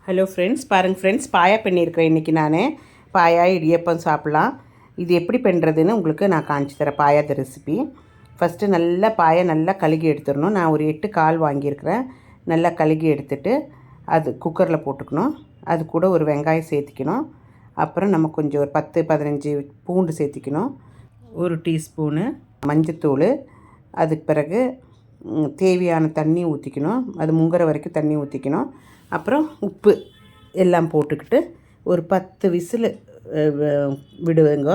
Hello friends, பாருங்கள் friends, பாயா பண்ணியிருக்கிறேன் இன்றைக்கி. நான் பாயா இடியப்பம் சாப்பிட்லாம். இது எப்படி பண்ணுறதுன்னு உங்களுக்கு நான் காமிச்சு தரேன். பாயாத ரெசிபி. ஃபஸ்ட்டு நல்லா பாயை நல்லா கழுகி எடுத்துடணும். நான் ஒரு 8 கால் வாங்கியிருக்கிறேன். நல்லா கழுகி எடுத்துட்டு அது குக்கரில் போட்டுக்கணும். அது கூட ஒரு வெங்காயம் சேர்த்திக்கணும். அப்புறம் நம்ம கொஞ்சம் ஒரு 10-15 பூண்டு சேர்த்திக்கணும். ஒரு டீஸ்பூனு மஞ்சத்தூள். அதுக்கு பிறகு தேவையான தண்ணி ஊற்றிக்கணும். அது முங்குற வரைக்கும் தண்ணி ஊற்றிக்கணும். அப்புறம் உப்பு எல்லாம் போட்டுக்கிட்டு ஒரு 10 விசில் விடுவேங்க.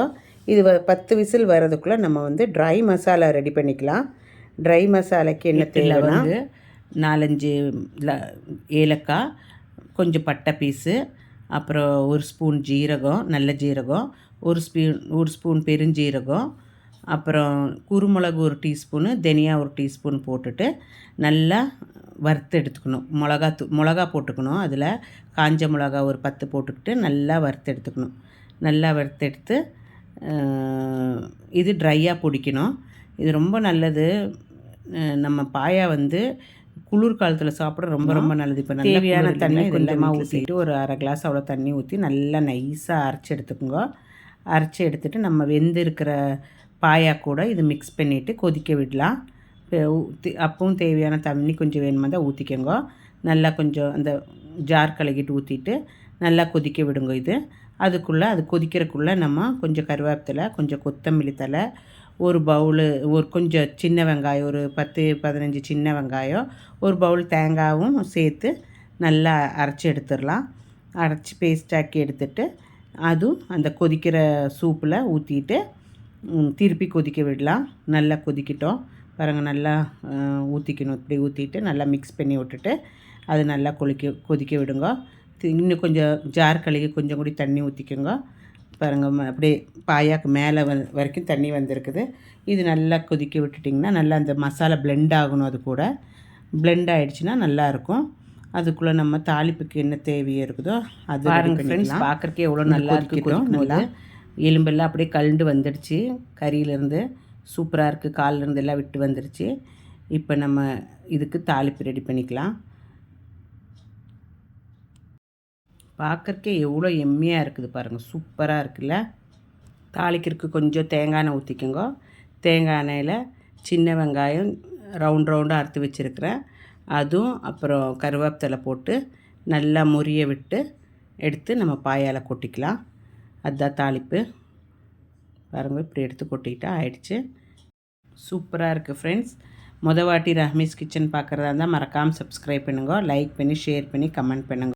இது 10 விசில் வர்றதுக்குள்ளே நம்ம ட்ரை மசாலா ரெடி பண்ணிக்கலாம். ட்ரை மசாலாக்கு என்ன தேவைன்னா 4-5 ஏலக்காய், கொஞ்சம் பட்டை பீஸு, அப்புறம் ஒரு ஸ்பூன் ஜீரகம், நல்ல ஜீரகம், ஒரு ஸ்பூன் பெருஞ்சீரகம், அப்புறம் குருமிளகு ஒரு டீஸ்பூனு, தனியா ஒரு டீஸ்பூன் போட்டுட்டு நல்லா வறுத்து எடுத்துக்கணும். மிளகா போட்டுக்கணும். அதில் காஞ்ச மிளகா ஒரு 10 போட்டுக்கிட்டு நல்லா வறுத்து எடுத்துக்கணும். நல்லா வறுத்து எடுத்து இது ட்ரையாக பிடிக்கணும். இது ரொம்ப நல்லது. நம்ம பாயா குளிர் காலத்தில் சாப்பிட ரொம்ப ரொம்ப நல்லது. இப்போ தேவையான தண்ணி கொஞ்சமாக ஊற்றிட்டு ஒரு அரை கிளாஸ் அவ்வளோ தண்ணி ஊற்றி நல்லா நைஸாக அரைச்சி எடுத்துக்கோங்க. அரைச்சி எடுத்துகிட்டு நம்ம வெந்திருக்கிற பாயா கூட இது மிக்ஸ் பண்ணிவிட்டு கொதிக்க விடலாம். அப்பவும் தேவையான தண்ணி கொஞ்சம் வேணுமா தான் ஊற்றிக்கோங்க. நல்லா கொஞ்சம் அந்த ஜார் கலக்கிட்டு ஊற்றிட்டு நல்லா கொதிக்க விடுங்க. அதுக்குள்ளே அது கொதிக்கிறதுக்குள்ளே நம்ம கொஞ்சம் கருவேப்பிலை, கொஞ்சம் கொத்தமல்லி தழை, ஒரு பவுலு, ஒரு கொஞ்சம் சின்ன வெங்காயம், ஒரு 10-15 சின்ன வெங்காயம், ஒரு பவுல் தேங்காயும் சேர்த்து நல்லா அரைச்சி எடுத்துடலாம். அரைச்சி பேஸ்டாக்கி எடுத்துட்டு அதுவும் அந்த கொதிக்கிற சூப்பில் ஊற்றிட்டு திருப்பி கொதிக்க விடலாம். நல்லா கொதிக்கிட்டோம் பாருங்கள். நல்லா ஊற்றிக்கணும். இப்படி ஊற்றிட்டு நல்லா மிக்ஸ் பண்ணி விட்டுட்டு அது நல்லா கொதிக்க விடுங்க. இன்னும் கொஞ்சம் ஜார் கழுகி கொஞ்சம் கூட தண்ணி ஊற்றிக்கோங்க. பாருங்கள், அப்படியே பாயாக்கு மேலே வரைக்கும் தண்ணி வந்திருக்குது. இது நல்லா கொதிக்க விட்டுட்டிங்கன்னா நல்லா அந்த மசாலா பிளெண்ட் ஆகணும். அது கூட பிளெண்ட் ஆகிடுச்சின்னா நல்லாயிருக்கும். அதுக்குள்ளே நம்ம தாளிப்புக்கு என்ன தேவையோ இருக்குதோ அது பாருங்கள் ஃப்ரெண்ட்ஸ். பார்க்குறக்கே எவ்வளோ நல்லா இருக்கட்டும். நல்லா எலும்பெல்லாம் அப்படியே கலண்டு வந்துடுச்சு. கறியிலேருந்து சூப்பராக இருக்குது. காலிலேருந்து எல்லாம் விட்டு வந்துடுச்சு. இப்போ நம்ம இதுக்கு தாளிப்பு ரெடி பண்ணிக்கலாம். பார்க்குறக்கே எவ்வளோ எம்மியாக இருக்குது பாருங்கள். சூப்பராக இருக்குல்ல. தாளிக்கிறதுக்கு கொஞ்சம் தேங்காய் எண்ணெய் ஊற்றிக்கோங்க. தேங்காய் எண்ணெயில் சின்ன வெங்காயம் ரவுண்டாக அறுத்து வச்சுருக்கிறேன். அதுவும் அப்புறம் கருவேப்பிலை போட்டு நல்லா முறிய விட்டு எடுத்து நம்ம பாயால் கொட்டிக்கலாம். அதுதான் தாளிப்பு. பாருங்கள், இப்படி எடுத்து கொட்டிக்கிட்டா ஆயிடுச்சு. சூப்பராக இருக்குது ஃப்ரெண்ட்ஸ். வாட்டி ரஹ்மீஸ் கிச்சன் பார்க்குறதா இருந்தால் மறக்காமல் சப்ஸ்கிரைப் பண்ணுங்க. லைக் பண்ணி ஷேர் பண்ணி கமெண்ட் பண்ணுங்கள்.